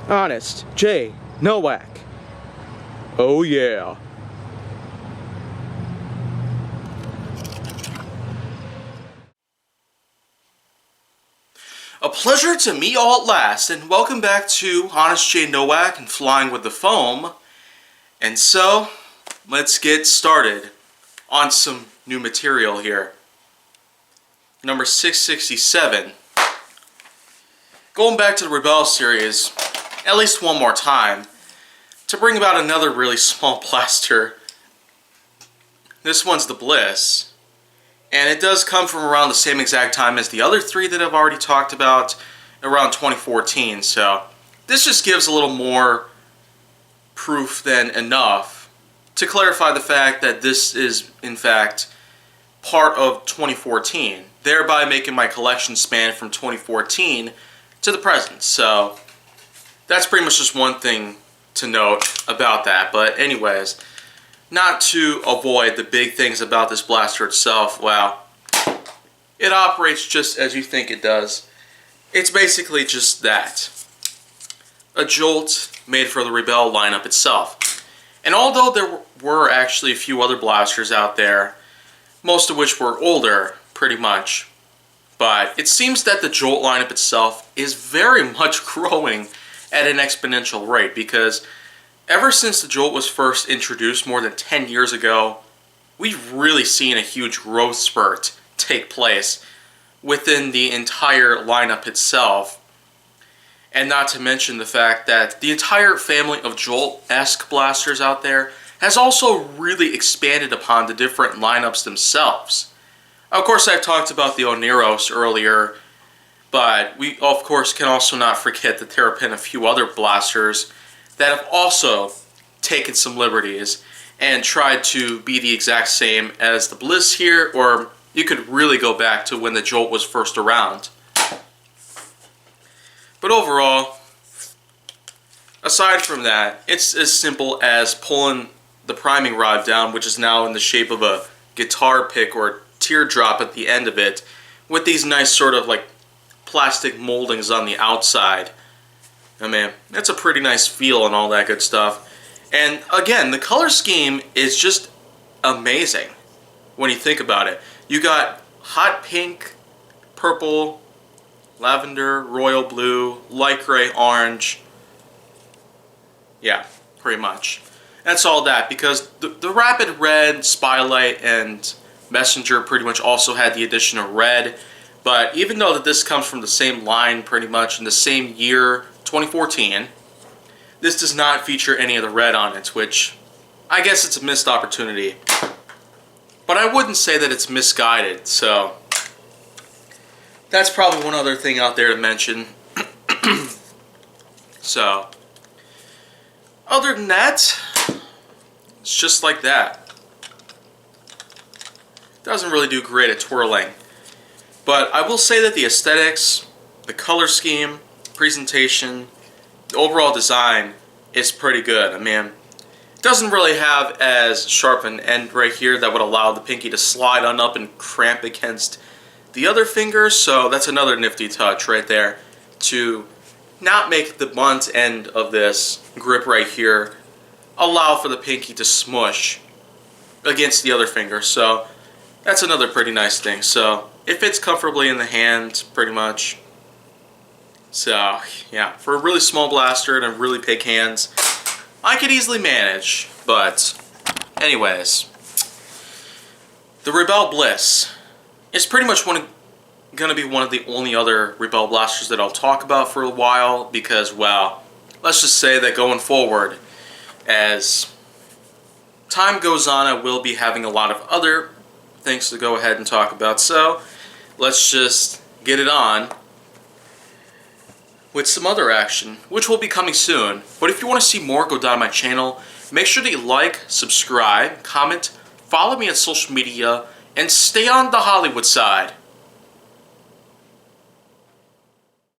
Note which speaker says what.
Speaker 1: Honest J. Nowak. Oh yeah.
Speaker 2: A pleasure to meet y'all at last, and welcome back to Honest J. Nowak and Flying with the Foam. And so, let's get started on some new material here. Number 667. Going back to the Rebel series, at least one more time, to bring about another really small blaster. This one's the Bliss. And it does come from around the same exact time as the other three that I've already talked about, around 2014. So this just gives a little more proof than enough to clarify the fact that this is, in fact, part of 2014, thereby making my collection span from 2014 to the present. So that's pretty much just one thing to note about that. But anyways, not to avoid the big things about this blaster itself, well, it operates just as you think it does. It's basically just that. A Jolt made for the Rebel lineup itself. And although there were actually a few other blasters out there, most of which were older, pretty much, but it seems that the Jolt lineup itself is very much growing at an exponential rate, because ever since the Jolt was first introduced more than 10 years ago, we've really seen a huge growth spurt take place within the entire lineup itself. And not to mention the fact that the entire family of Jolt-esque blasters out there has also really expanded upon the different lineups themselves. Of course, I've talked about the Oneros earlier, but we of course can also not forget that there have been a few other blasters that have also taken some liberties and tried to be the exact same as the Bliss here, or you could really go back to when the Jolt was first around. But overall, aside from that, it's as simple as pulling the priming rod down, which is now in the shape of a guitar pick or teardrop at the end of it, with these nice sort of like plastic moldings on the outside. I mean, that's a pretty nice feel and all that good stuff. And again, the color scheme is just amazing when you think about it. You got hot pink, purple, lavender, royal blue, light gray, orange. Yeah, pretty much. That's all that, because the Rapid Red, Spylight, and Messenger pretty much also had the addition of red. But even though that this comes from the same line pretty much in the same year, 2014, this does not feature any of the red on it, which I guess it's a missed opportunity. But I wouldn't say that it's misguided, so that's probably one other thing out there to mention. So, other than that, it's just like that. Doesn't really do great at twirling. But I will say that the aesthetics, the color scheme, presentation, the overall design is pretty good. I mean, it doesn't really have as sharp an end right here that would allow the pinky to slide on up and cramp against the other finger, so that's another nifty touch right there to not make the blunt end of this grip right here allow for the pinky to smush against the other finger. So that's another pretty nice thing. So it fits comfortably in the hand pretty much. So yeah, for a really small blaster and really big hands, I could easily manage. But anyways, the Rebel Bliss is pretty much going to be one of the only other Rebel blasters that I'll talk about for a while, because, well, let's just say that going forward, as time goes on, I will be having a lot of other things to go ahead and talk about. So let's just get it on with some other action, which will be coming soon. But if you want to see more, go down my channel. Make sure that you like, subscribe, comment, follow me on social media, and stay on the Hollywood side.